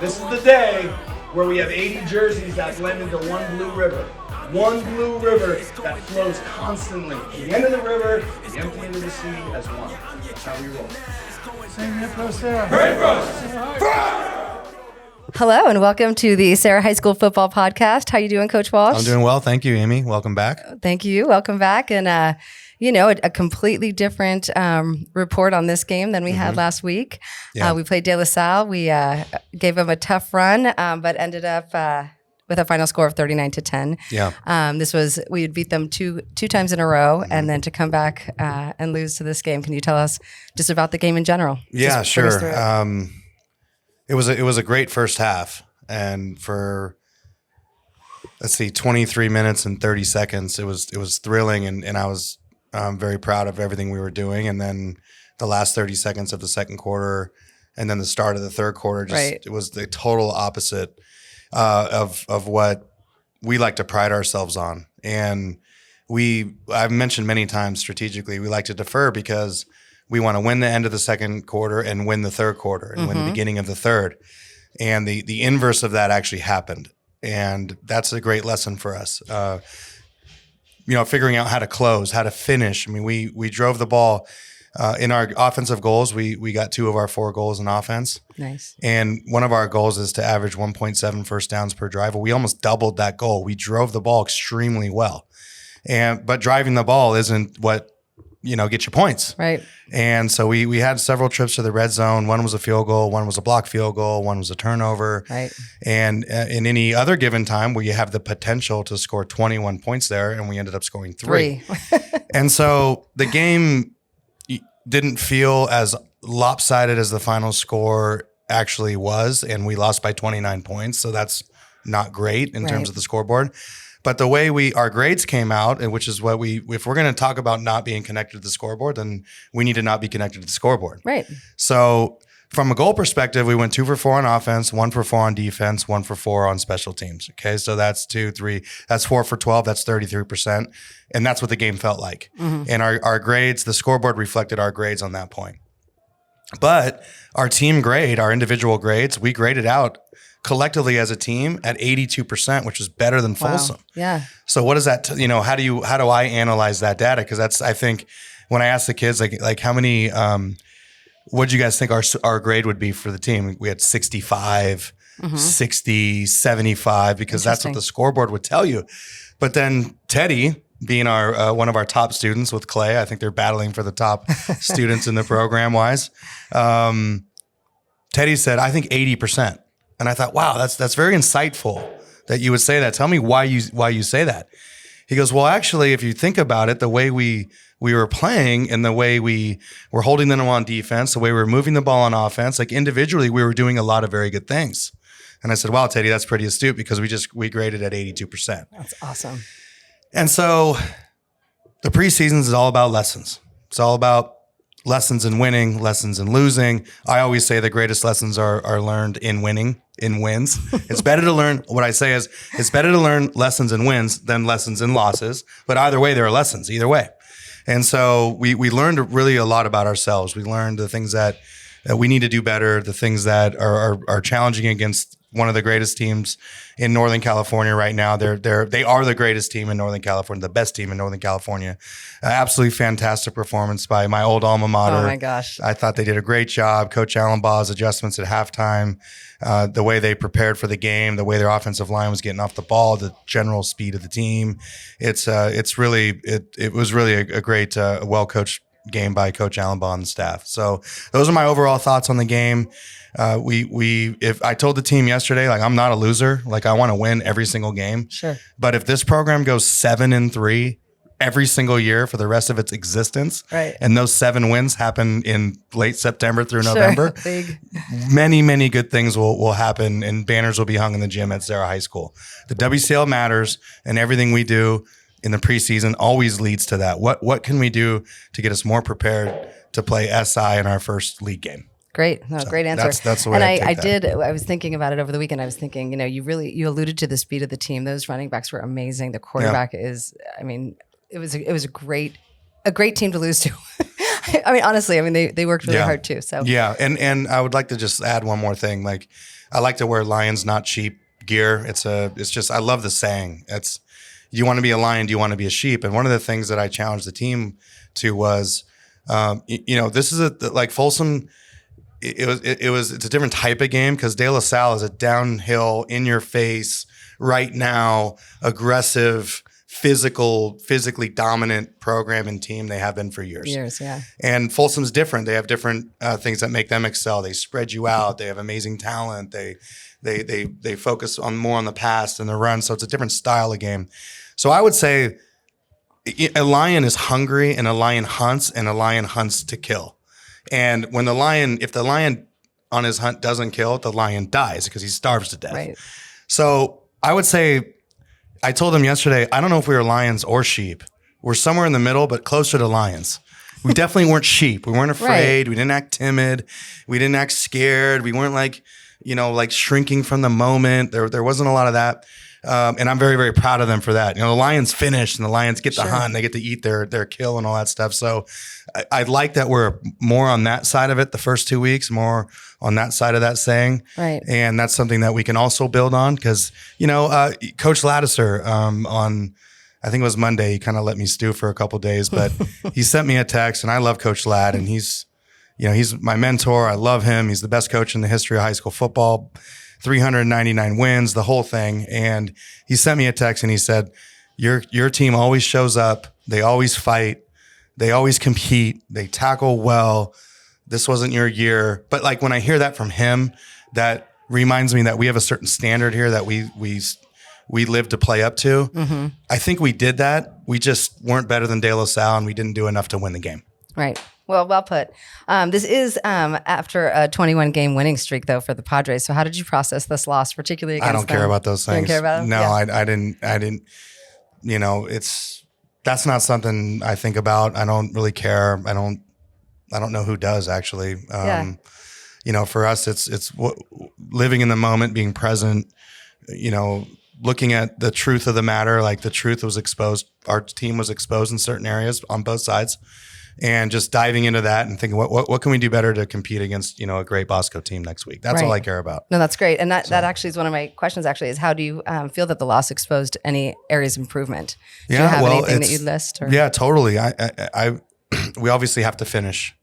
This is the day where we have 80 jerseys that blend into one blue river. One blue river that flows constantly. The end of the river, the empty end of the sea as one. That's how we roll. Sing it for Serra. Hooray for us! Hello and welcome to the Serra High School Football Podcast. How you doing, Coach Walsh? I'm doing well. Thank you, Amy. Welcome back. Thank you. Welcome back. And, a completely different report on this game than we had last week. Yeah. We played De La Salle. We gave them a tough run, but ended up with a final score of 39-10. Yeah. We had beat them two times in a row, and then to come back and lose to this game. Can you tell us just about the game in general? Yeah, Just put us sure. through it. It was a great first half, and for 23 minutes and 30 seconds, it was thrilling, and I was very proud of everything we were doing. And then the last 30 seconds of the second quarter, and then the start of the third quarter, it was the total opposite of what we like to pride ourselves on. And I've mentioned many times strategically, we like to defer because we want to win the end of the second quarter and win the third quarter and win the beginning of the third. And the inverse of that actually happened. And that's a great lesson for us. Figuring out how to close, how to finish. I mean, we drove the ball in our offensive goals. We got 2 of our 4 goals in offense. Nice. And one of our goals is to average 1.7 first downs per drive. Well, we almost doubled that goal. We drove the ball extremely well. But driving the ball isn't what get you points. Right. And so we had several trips to the red zone. One was a field goal, one was a blocked field goal, one was a turnover. Right. And in any other given time where you have the potential to score 21 points there, and we ended up scoring 3. And so the game didn't feel as lopsided as the final score actually was, and we lost by 29 points. So that's not great in terms of the scoreboard. But the way our grades came out, and which is what if we're going to talk about not being connected to the scoreboard, then we need to not be connected to the scoreboard. Right. So from a goal perspective, we went 2 for 4 on offense, 1 for 4 on defense, 1 for 4 on special teams. Okay. So that's 2, 3, that's 4 for 12. That's 33%. And that's what the game felt like. And our grades, the scoreboard reflected our grades on that point. But our team grade, our individual grades, we graded out collectively as a team at 82%, which is better than Folsom. Wow. Yeah. So what does that, how do I analyze that data? Because that's, I think when I ask the kids, like how many, what do you guys think our grade would be for the team? We had 65, 60, 75, because that's what the scoreboard would tell you. But then Teddy, being our one of our top students with Clay, I think they're battling for the top students in the program wise. Teddy said, I think 80%. And I thought, wow, that's very insightful that you would say that. Tell me why you say that. He goes, well, actually, if you think about it, the way we were playing and the way we were holding them on defense, the way we were moving the ball on offense, like individually, we were doing a lot of very good things. And I said, wow, Teddy, that's pretty astute because we graded at 82%. That's awesome. And so the preseason is all about lessons. It's all about lessons in winning, lessons in losing. I always say the greatest lessons are learned in winning, in wins. It's better to learn, what I say is, it's better to learn lessons in wins than lessons in losses. But either way, there are lessons, either way. And so we learned really a lot about ourselves. We learned the things that we need to do better, the things that are challenging against one of the greatest teams in Northern California right now. They are the greatest team in Northern California, the best team in Northern California. Absolutely fantastic performance by my old alma mater. Oh my gosh. I thought they did a great job. Coach Allenbaugh's adjustments at halftime, the way they prepared for the game, the way their offensive line was getting off the ball, the general speed of the team. It was really a great, well-coached game by Coach Allenbaugh and the staff. So those are my overall thoughts on the game. If I told the team yesterday, like, I'm not a loser, like I want to win every single game. Sure. But if this program goes 7-3 every single year for the rest of its existence, right, and those 7 wins happen in late September through November, many, many good things will happen, and banners will be hung in the gym at Serra High School. The WCL matters, and everything we do in the preseason always leads to that. What can we do to get us more prepared to play SI in our first league game? Great. No, great answer. That's the way I was thinking about it over the weekend. I was thinking, you alluded to the speed of the team. Those running backs were amazing. The quarterback it was a great team to lose to. I mean, honestly, they worked really hard too. So yeah. And I would like to just add one more thing. Like, I like to wear Lions Not Sheep gear. It's just, I love the saying. It's, you want to be a lion, do you want to be a sheep? And one of the things that I challenged the team to was, this is like Folsom. It's a different type of game because De La Salle is a downhill, in your face, right now, aggressive, physically dominant program and team. They have been for years. Yeah. And Folsom's different. They have different things that make them excel. They spread you out. They have amazing talent. They focus more on the pass and the run. So it's a different style of game. So I would say a lion is hungry, and a lion hunts to kill. And if the lion on his hunt doesn't kill, the lion dies because he starves to death. Right. So I would say, I told him yesterday, I don't know if we were lions or sheep. We're somewhere in the middle, but closer to lions. We definitely weren't sheep. We weren't afraid. Right. We didn't act timid. We didn't act scared. We weren't like shrinking from the moment. There wasn't a lot of that. And I'm very, very proud of them for that. The Lions finish, and the Lions get the hunt, and they get to eat their kill and all that stuff. So I like that we're more on that side of it the first 2 weeks, more on that side of that saying. Right. And that's something that we can also build on because, Coach Laddiser on, I think it was Monday, he kind of let me stew for a couple of days, but he sent me a text, and I love Coach Ladd, and he's my mentor. I love him. He's the best coach in the history of high school football. 399 wins, the whole thing. And he sent me a text and he said, your team always shows up. They always fight. They always compete. They tackle well. This wasn't your year. But like when I hear that from him, that reminds me that we have a certain standard here that we live to play up to. Mm-hmm. I think we did that. We just weren't better than De La Salle, and we didn't do enough to win the game. Right. Well put. This is after a 21-game winning streak, though, for the Padres. So how did you process this loss, particularly against them? I don't care about those things. You don't care about them? No, yeah. I didn't. That's not something I think about. I don't really care. I don't know who does actually. For us, it's living in the moment, being present. Looking at the truth of the matter. Like the truth was exposed. Our team was exposed in certain areas on both sides. And just diving into that and thinking, what can we do better to compete against, a great Bosco team next week? That's all I care about. No, that's great. And that actually is one of my questions, actually, is how do you feel that the loss exposed any areas of improvement? Do you have anything that you list? Or? Yeah, totally. We obviously have to finish.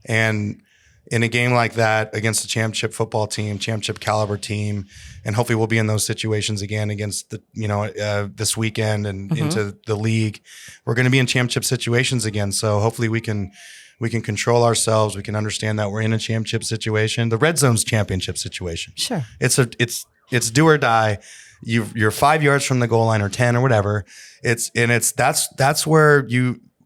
And in a game like that against a championship football team, championship caliber team, and hopefully we'll be in those situations again against this weekend and into the league. We're going to be in championship situations again. So hopefully we can control ourselves. We can understand that we're in a championship situation. The red zone's championship situation. Sure. It's do or die. You're 5 yards from the goal line or 10 or whatever. That's where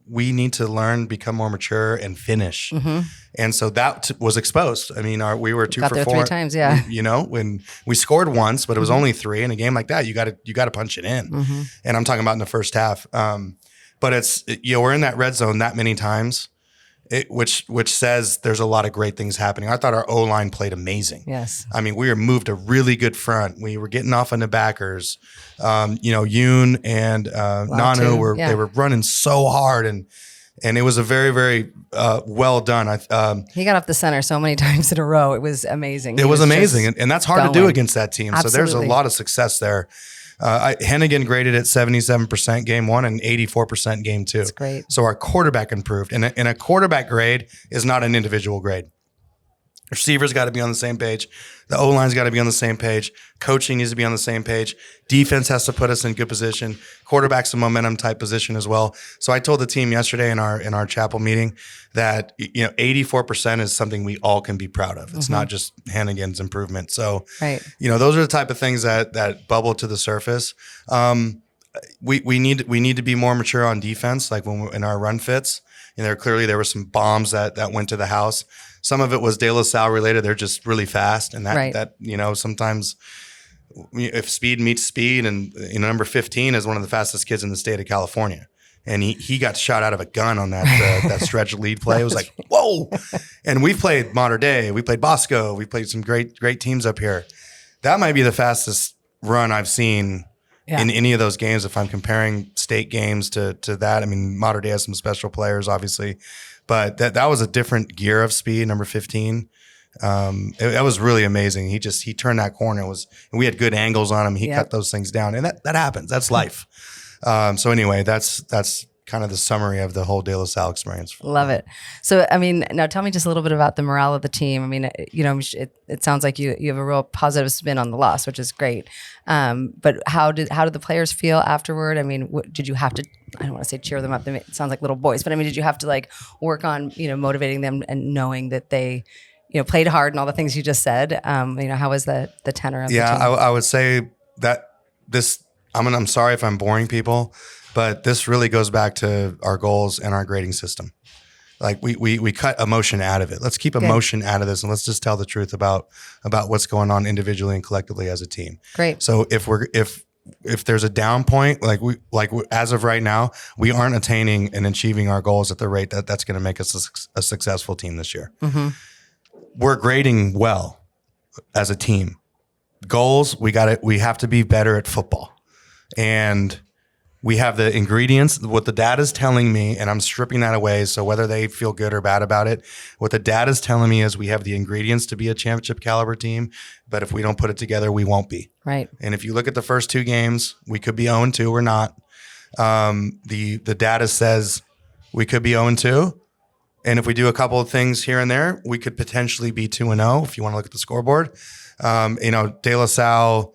we need to learn, become more mature, and finish. Mm-hmm. And so that was exposed. I mean, we were 2 Got for there 4 3 times, yeah. When we scored once, but it was only 3. In a game like that, you got to punch it in. Mm-hmm. And I'm talking about in the first half. But we're in that red zone that many times, which says there's a lot of great things happening. I thought our O-line played amazing. Yes. I mean, we were moved a really good front. We were getting off on the backers. Yoon and Nanu they were running so hard, and it was a very, very well done. He got off the center so many times in a row. It was amazing. It was amazing, and that's hard to do against that team. Absolutely. So there's a lot of success there. Hennigan graded at 77% game 1 and 84% game 2. That's great. So our quarterback improved. And a quarterback grade is not an individual grade. Receivers got to be on the same page. The O-line's got to be on the same page. Coaching needs to be on the same page. Defense has to put us in good position. Quarterback's a momentum type position as well. So I told the team yesterday in our chapel meeting that 84% is something we all can be proud of. It's not just Hennigan's improvement. So those are the type of things that bubble to the surface. We need to be more mature on defense, like when we're in our run fits. Clearly there were some bombs that went to the house. Some of it was De La Salle related. They're just really fast, and that sometimes if speed meets speed, and number 15 is one of the fastest kids in the state of California, and he got shot out of a gun on that stretch lead play. It was like whoa! And we've played Modern Day, we played Bosco, we played some great teams up here. That might be the fastest run I've seen. Yeah. In any of those games, if I'm comparing state games to that. I mean, Modern Day has some special players, obviously, but that was a different gear of speed, number 15. It was really amazing. He turned that corner. We had good angles on him. He cut those things down, and that happens. That's life. So anyway, that's kind of the summary of the whole De La Salle experience. Love it. So, I mean, now tell me just a little bit about the morale of the team. I mean, it sounds like you have a real positive spin on the loss, which is great. But how did the players feel afterward? I mean, did you have to, I don't want to say cheer them up. It sounds like little boys, but I mean, did you have to like work on, motivating them and knowing that they, played hard and all the things you just said? How was the tenor of the team? I would say that this, I'm sorry if I'm boring people, but this really goes back to our goals and our grading system. Like we cut emotion out of it. Let's keep emotion out of this, and let's just tell the truth about what's going on individually and collectively as a team. Great. So if there's a down point, as of right now, we aren't attaining and achieving our goals at the rate that's going to make us a successful team this year. Mm-hmm. We're grading well as a team. Goals, we have to be better at football, and we have the ingredients. What the data is telling me, and I'm stripping that away, so whether they feel good or bad about it, what the data is telling me is we have the ingredients to be a championship caliber team, but if we don't put it together, we won't be. Right. And if you look at the first 2 games, we could be 0-2 or not. The data says we could be 0-2. And if we do a couple of things here and there, we could potentially be 2-0 if you want to look at the scoreboard. De La Salle,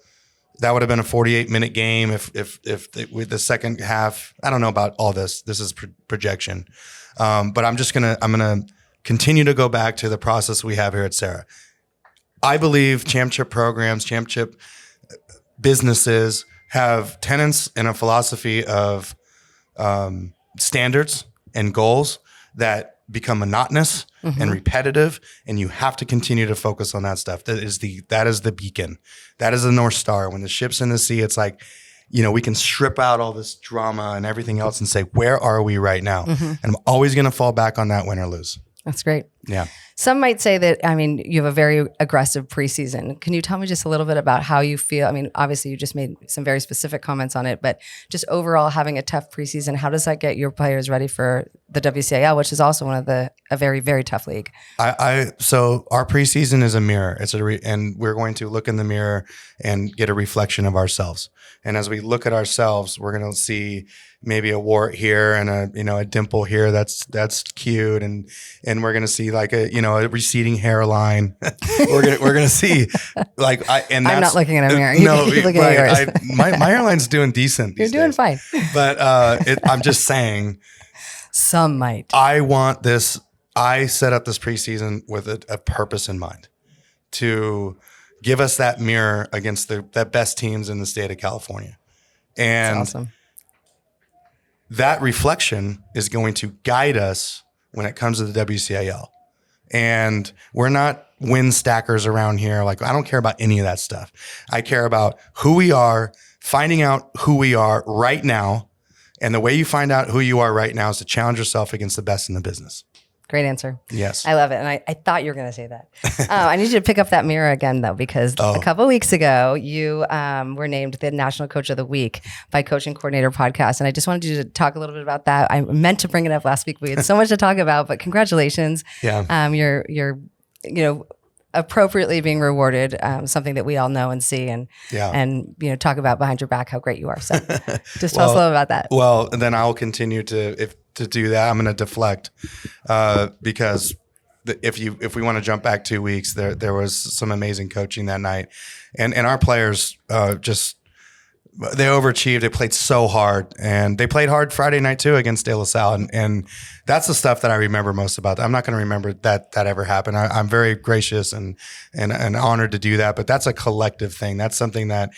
that would have been a 48-minute game if with the second half. I don't know about all this. This is projection, but I'm gonna continue to go back to the process we have here at Serra. I believe championship programs, championship businesses have tenets and a philosophy of standards and goals that become monotonous and repetitive, and you have to continue to focus on that stuff. That is the beacon. That is the North Star. When the ship's in the sea, it's like, we can strip out all this drama and everything else and say, where are we right now? And I'm always going to fall back on that win or lose. That's great. Yeah. Some might say that, you have a very aggressive preseason. Can you tell me just a little bit about how you feel? I mean, obviously you just made some very specific comments on it, but just overall having a tough preseason, how does that get your players ready for the WCIL, which is also a very, very tough league? So our preseason is a mirror. And we're going to look in the mirror and get a reflection of ourselves. And as we look at ourselves, we're going to see maybe a wart here and a dimple here that's cute, and we're gonna see like a receding hairline. we're gonna see I'm not looking at a mirror. No, looking at yours. my hairline's doing decent. You're doing days. Fine. But I'm just saying. Some might. I want this. I set up this preseason with a purpose in mind, to give us that mirror against the best teams in the state of California, and that's awesome. That reflection is going to guide us when it comes to the WCIL. And we're not win stackers around here. Like, I don't care about any of that stuff. I care about who we are, finding out who we are right now. And the way you find out who you are right now is to challenge yourself against the best in the business. Great answer. Yes. I love it. And I thought you were going to say that. I need you to pick up that mirror again, though, because a couple of weeks ago, you were named the National Coach of the Week by Coaching Coordinator Podcast. And I just wanted you to talk a little bit about that. I meant to bring it up last week. We had so much to talk about, but congratulations. Yeah. You're appropriately being rewarded, something that we all know and see, and talk about behind your back how great you are. So just tell us a little about that. Well, then I'll continue to do that. I'm going to deflect because if we want to jump back 2 weeks, there was some amazing coaching that night, and our players they overachieved. They played so hard, and they played hard Friday night too against De La Salle, and that's the stuff that I remember most about. I'm not going to remember that ever happened. I'm very gracious and honored to do that, but that's a collective thing. That's something that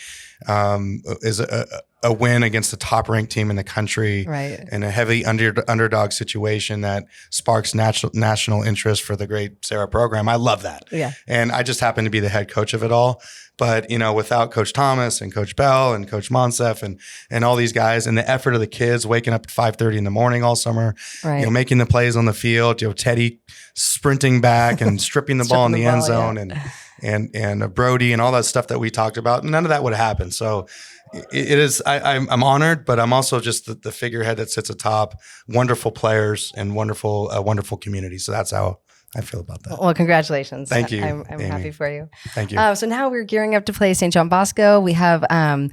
is a win against the top-ranked team in the country, right, in a heavy underdog situation that sparks national interest for the great Serra program. I love that. Yeah. And I just happen to be the head coach of it all. But, without Coach Thomas and Coach Bell and Coach Monsef and all these guys, and the effort of the kids waking up at 5:30 in the morning all summer, right, making the plays on the field, Teddy sprinting back and stripping the ball in the end zone, and Brody and all that stuff that we talked about, none of that would have happened. So it is. I'm honored, but I'm also just the figurehead that sits atop wonderful players and wonderful community. So that's how I feel about that. Well, congratulations. Thank you, I'm Amy. happy for you. Thank you. So now we're gearing up to play St. John Bosco. We have kind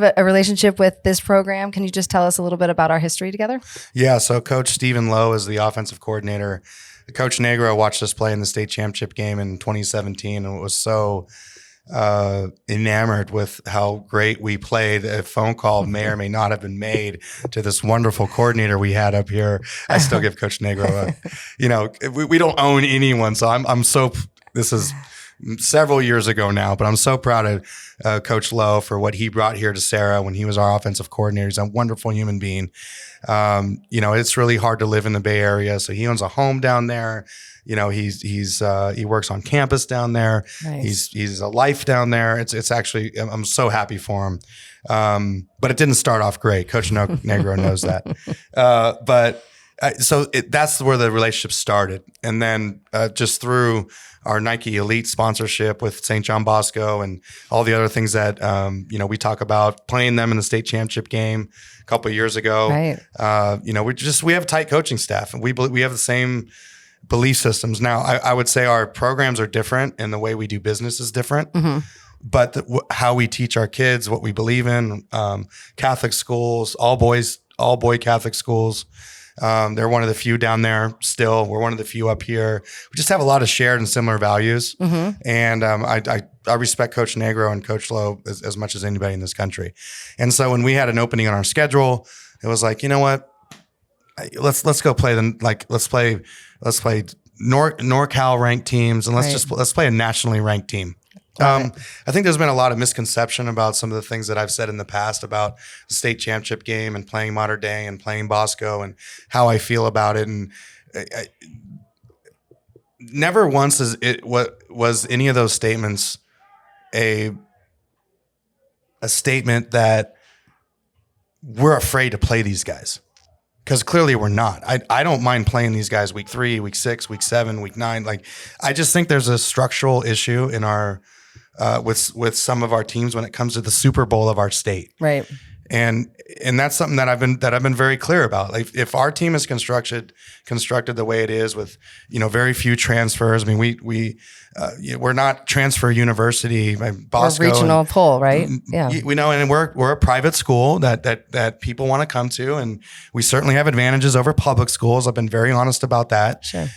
of a relationship with this program. Can you just tell us a little bit about our history together? Yeah, so Coach Stephen Lowe is the offensive coordinator. Coach Negro watched us play in the state championship game in 2017 and was so enamored with how great we played. A phone call may or may not have been made to this wonderful coordinator we had up here. I still give Coach Negro we don't own anyone, so I'm so, this is several years ago now, but I'm so proud of Coach Lowe for what he brought here to Serra when he was our offensive coordinator. He's a wonderful human being. It's really hard to live in the Bay Area, so he owns a home down there. He works on campus down there. Nice. He's a life down there. It's actually, I'm so happy for him. But it didn't start off great. Coach Negro knows that. That's where the relationship started. And then just through our Nike Elite sponsorship with St. John Bosco and all the other things that, we talk about, playing them in the state championship game a couple of years ago. Right. We have a tight coaching staff, and we have the same belief systems. Now, I would say our programs are different and the way we do business is different. Mm-hmm. But how we teach our kids, what we believe in, Catholic schools, all boy Catholic schools. They're one of the few down there still. We're one of the few up here. We just have a lot of shared and similar values. Mm-hmm. And I respect Coach Negro and Coach Lowe as much as anybody in this country. And so when we had an opening on our schedule, it was like, you know what? Let's go play them. Like, let's play NorCal ranked teams, and let's play a nationally ranked team. I think there's been a lot of misconception about some of the things that I've said in the past about the state championship game and playing Mater Dei and playing Bosco and how I feel about it. And never once was any of those statements a statement that we're afraid to play these guys. Because clearly we're not. I don't mind playing these guys week 3, week 6, week 7, week 9. Like, I just think there's a structural issue in our with some of our teams when it comes to the Super Bowl of our state. Right. And that's something that I've been very clear about. Like, if our team is constructed the way it is with very few transfers. I mean, we're not transfer university. Bosco, or regional poll, right? Yeah, we know, and we're a private school that people want to come to, and we certainly have advantages over public schools. I've been very honest about that. Sure.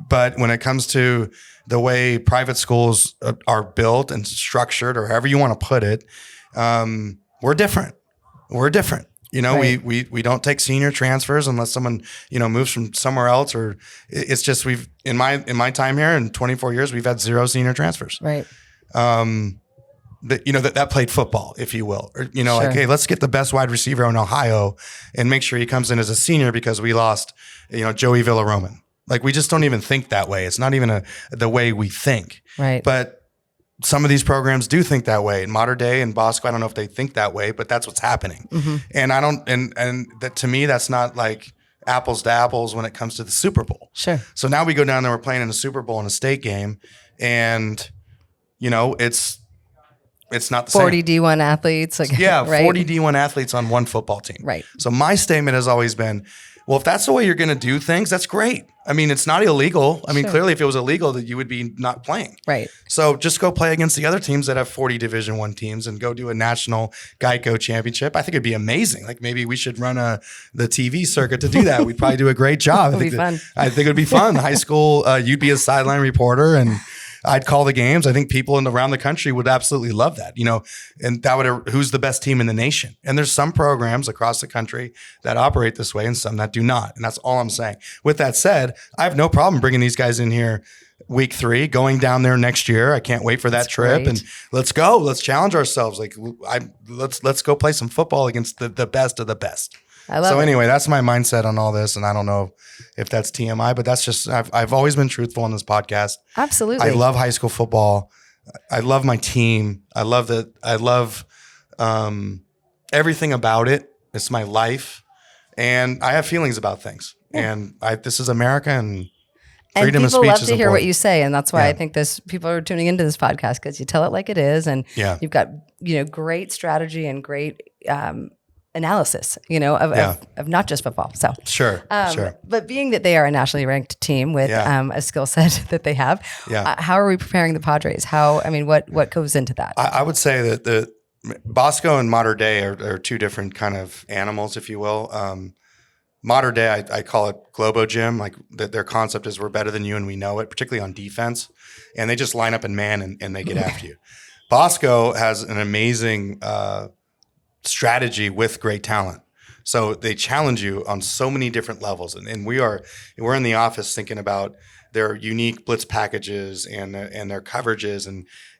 But when it comes to the way private schools are built and structured, or however you want to put it, we're different. We're different. Right. We don't take senior transfers unless someone, moves from somewhere else, or it's just in my time here in 24 years, we've had 0 senior transfers. Right. That played football, if you will, or, Sure. like, hey, let's get the best wide receiver in Ohio and make sure he comes in as a senior because we lost, Joey Villaroman. Like, we just don't even think that way. It's not even the way we think. Right. But some of these programs do think that way. In Mater Dei and Bosco, I don't know if they think that way, but that's what's happening. Mm-hmm. And I don't, and that, to me, that's not like apples to apples when it comes to the Super Bowl. Sure. So now we go down there, we're playing in a Super Bowl in a state game, and it's not the 40 same. D1 athletes. Like, Yeah, right? 40 D1 athletes on one football team. Right. So my statement has always been, well, if that's the way you're going to do things, that's great. I mean, it's not illegal. I mean, Sure. Clearly, if it was illegal, that you would be not playing. Right. So just go play against the other teams that have 40 Division I teams and go do a national Geico championship. I think it'd be amazing. Like, maybe we should run the TV circuit to do that. We'd probably do a great job. It'd be fun. I think it'd be fun. High school, you'd be a sideline reporter and I'd call the games. I think people around the country would absolutely love that, and that would, who's the best team in the nation? And there's some programs across the country that operate this way and some that do not. And that's all I'm saying. With that said, I have no problem bringing these guys in here week 3, going down there next year. I can't wait for that trip. Great. And let's go. Let's challenge ourselves. Like, let's go play some football against the best of the best. I love it. Anyway, that's my mindset on all this. And I don't know if that's TMI, but that's just, I've always been truthful on this podcast. Absolutely. I love high school football. I love my team. I love everything about it. It's my life. And I have feelings about things. Yeah. And this is America, and freedom of speech is important. And people love to hear what you say. And that's why Yeah. I think people are tuning into this podcast, because you tell it like it is. And Yeah. you've got, great strategy and great analysis, of not just football. So Sure. But being that they are a nationally ranked team with a skill set that they have, how are we preparing the Padres? What goes into that? I would say that the Bosco and Mater Dei are two different kind of animals, if you will. Mater Dei, I call it Globo Gym. Like their concept is we're better than you and we know it, particularly on defense. And they just line up in man and they get after you. Bosco has an amazing strategy with great talent. So they challenge you on so many different levels. And we're in the office thinking about their unique blitz packages and their coverages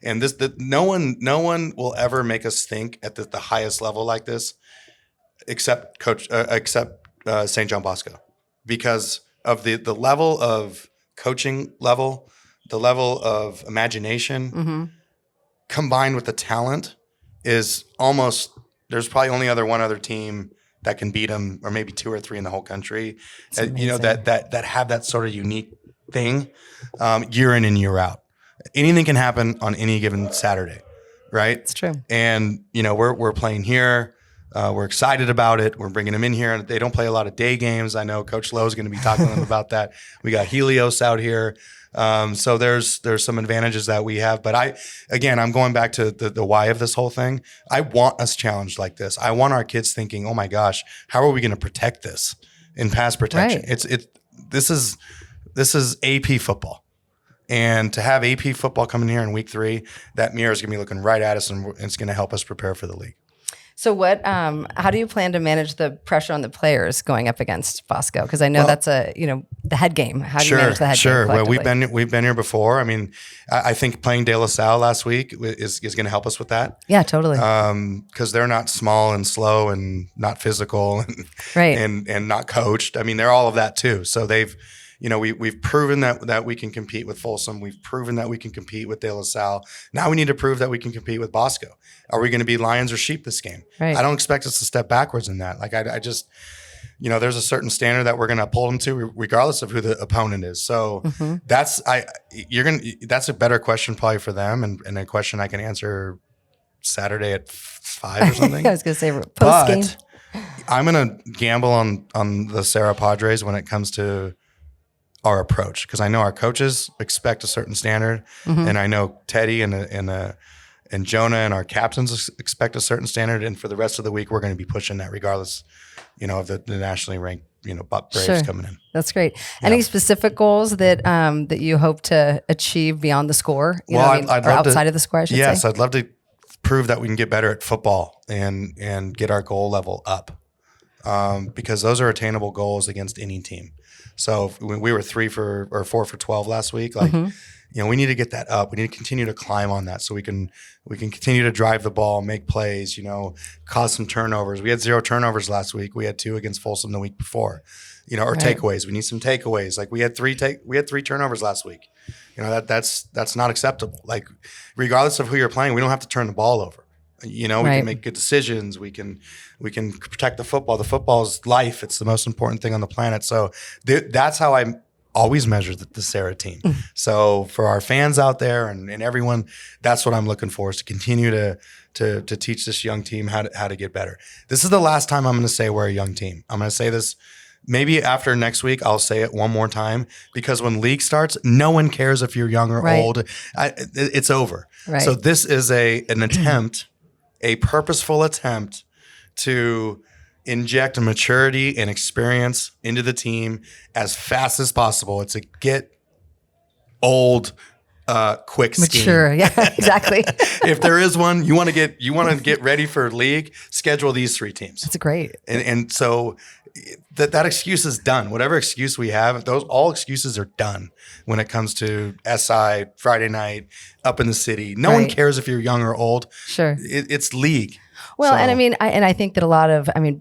and this that no one will ever make us think at the highest level like this except St. John Bosco, because of the level of coaching level, the level of imagination combined with the talent is almost. There's probably only one other team that can beat them, or maybe two or three in the whole country. That have that sort of unique thing, year in and year out. Anything can happen on any given Saturday, right? It's true. And we're playing here. We're excited about it. We're bringing them in here. They don't play a lot of day games. I know Coach Lowe is going to be talking to them about that. We got Helios out here. So there's some advantages that we have. But I'm going back to the why of this whole thing. I want us challenged like this. I want our kids thinking, oh my gosh, how are we going to protect this in pass protection? Right. This is AP football. And to have AP football coming here in week 3, that mirror is going to be looking right at us and it's going to help us prepare for the league. So how do you plan to manage the pressure on the players going up against Bosco? Because I know that's the head game. How do you manage the head game? Sure. Well, we've been here before. I mean, I think playing De La Salle last week is going to help us with that. Yeah, totally. Because they're not small and slow and not physical and right. and not coached. I mean, they're all of that too. So we've proven that we can compete with Folsom. We've proven that we can compete with De La Salle. Now we need to prove that we can compete with Bosco. Are we going to be lions or sheep this game? Right. I don't expect us to step backwards in that. Like I just, there's a certain standard that we're going to uphold them to, regardless of who the opponent is. So that's a better question probably for them, and a question I can answer Saturday at 5 or something. I was going to say post game. I'm going to gamble on the Serra Padres when it comes to our approach, because I know our coaches expect a certain standard, and I know Teddy and Jonah and our captains expect a certain standard, and for the rest of the week we're going to be pushing that regardless, of the nationally ranked Braves coming in. That's great. Yeah. Any specific goals that you hope to achieve beyond the score? I'd or outside of the score, I should say. Yes, I'd love to prove that we can get better at football and get our goal level up, because those are attainable goals against any team. So we were 4 for 12 last week. We need to get that up. We need to continue to climb on that so we can continue to drive the ball, make plays, cause some turnovers. We had 0 turnovers last week. We had 2 against Folsom the week before, or takeaways. We need some takeaways. Like we had 3 turnovers last week. That's not acceptable. Like regardless of who you're playing, we don't have to turn the ball over. We can make good decisions. We can protect the football. The football is life. It's the most important thing on the planet. So that's how I always measure the Serra team. So for our fans out there and everyone, that's what I'm looking for, is to continue to teach this young team how to get better. This is the last time I'm going to say we're a young team. I'm going to say this. Maybe after next week, I'll say it one more time, because when league starts, no one cares if you're young or old. It's over. Right. So this is an attempt, a purposeful attempt to inject a maturity and experience into the team as fast as possible. It's a get old quick scheme. Mature, yeah, exactly. If there is one, you want to get ready for league, schedule these 3 teams. That's great. And so that excuse is done. Whatever excuse we have, all excuses are done when it comes to SI, Friday night, up in the city. No one cares if you're young or old. Sure. It's league. Well, and I think that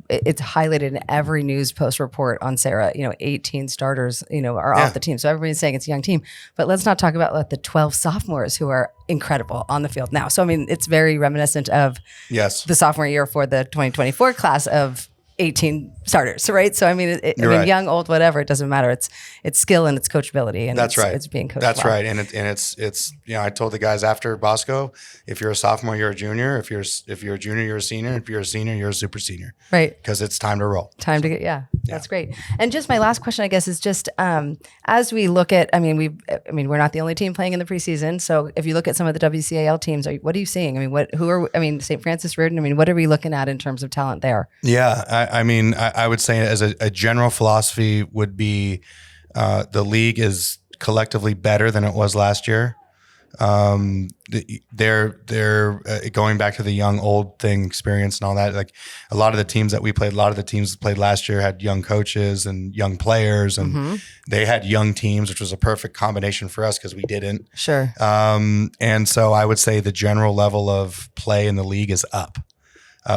it's highlighted in every news post report on Serra. 18 starters, are off the team. So everybody's saying it's a young team. But let's not talk about the 12 sophomores who are incredible on the field now. So, it's very reminiscent of the sophomore year for the 2024 class of 18 starters, right? So I mean, I mean, right. young, old, whatever, it doesn't matter. It's skill and it's coachability, and That's right. It's being coached. That's well. right. And it's I told the guys after Bosco, if you're a sophomore, you're a junior. If you're a junior, you're a senior. If you're a senior, you're a super senior. Right. Because it's time to roll. Time to get that's great. And just my last question, I guess, is just as we look at, I mean, we're not the only team playing in the preseason. So if you look at some of the WCAL teams, what are you seeing? I mean, St. Francis Reardon. I mean, what are we looking at in terms of talent there? Yeah, I mean, I would say as a general philosophy would be the league is collectively better than it was last year. They're going back to the young old thing experience and all that. Like a lot of the teams that we played, a lot of the teams that played last year had young coaches and young players, and they had young teams, which was a perfect combination for us because we didn't. Sure. And so I would say the general level of play in the league is up.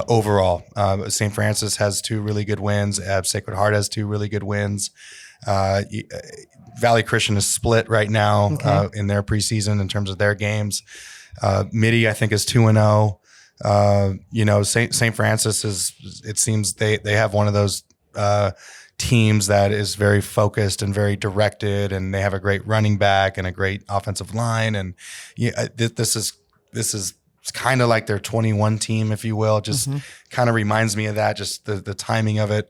Overall, St. Francis has 2 really good wins. Sacred Heart has 2 really good wins. Valley Christian is split right now in their preseason in terms of their games. Midi, I think, is 2-0. St. Francis is. It seems they have one of those teams that is very focused and very directed, and they have a great running back and a great offensive line. And this is. It's kind of like their 21 team, if you will. Just kind of reminds me of that, just the timing of it.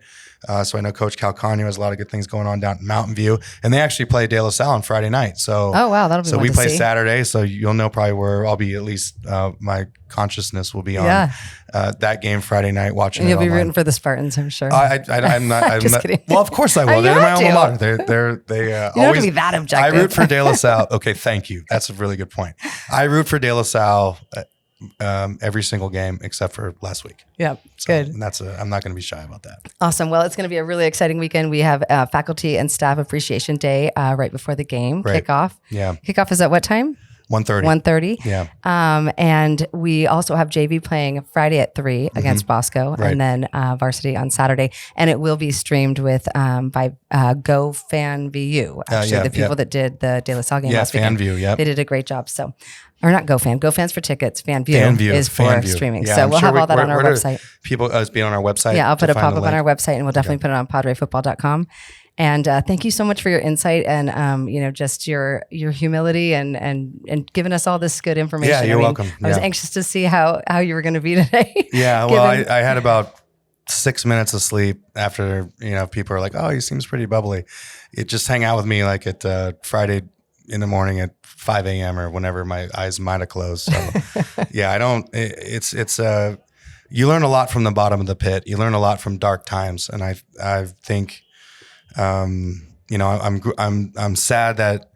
So I know Coach Calcano has a lot of good things going on down in Mountain View. And they actually play De La Salle on Friday night. So oh, wow, that'll be so fun we to play see. Saturday. So you'll know probably where I'll be, at least my consciousness will be on that game Friday night watching And you'll it be online. rooting for the Spartans, I'm sure. I'm not. Just kidding. Well, of course I will. You They're my have alma to. mater. They you don't always have to be that objective. I root for De La Salle. Okay, thank you. That's a really good point. I root for De La Salle every single game except for last week. Yeah, So, good. And I'm not going to be shy about that. Awesome. Well, it's going to be a really exciting weekend. We have Faculty and Staff Appreciation Day right before the game Right. kickoff. Yeah. Kickoff is at what time? 1:30. 1:30. Yeah. And we also have JV playing Friday at 3 against Bosco, Right. and then varsity on Saturday. And it will be streamed with by Go Fan VU. Actually, the people that did the De La Salle game last weekend. FanView, yep. They did a great job. So, or not Go Fan. Go Fans for tickets. FanView FanView, is for FanView. streaming. Yeah, so I'm we'll sure have all that on our where do website. People, it's be on our website. Yeah, I'll put to a find the pop-up on our link. website, and we'll definitely put it on padrefootball.com. And thank you so much for your insight and just your humility and giving us all this good information. Yeah, you're welcome. I was Yeah. anxious to see how you were going to be today. Yeah, well, Given- I had about 6 minutes of sleep after, people are like, oh, he seems pretty bubbly. It just hang out with me like at Friday in the morning at 5 a.m. or whenever my eyes might have closed. So yeah, I don't, it's you learn a lot from the bottom of the pit. You learn a lot from dark times. And I think, I'm sad that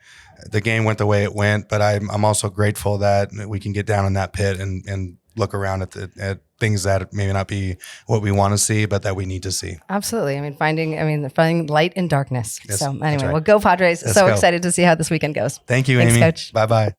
the game went the way it went, but I'm also grateful that we can get down in that pit and look around at things that maybe not be what we want to see, but that we need to see. Absolutely. Finding light in darkness. Yes, So that's anyway, right. well, go Padres. Let's So go. excited to see how this weekend goes. Thank you, Thanks, Amy. Coach. Bye-bye.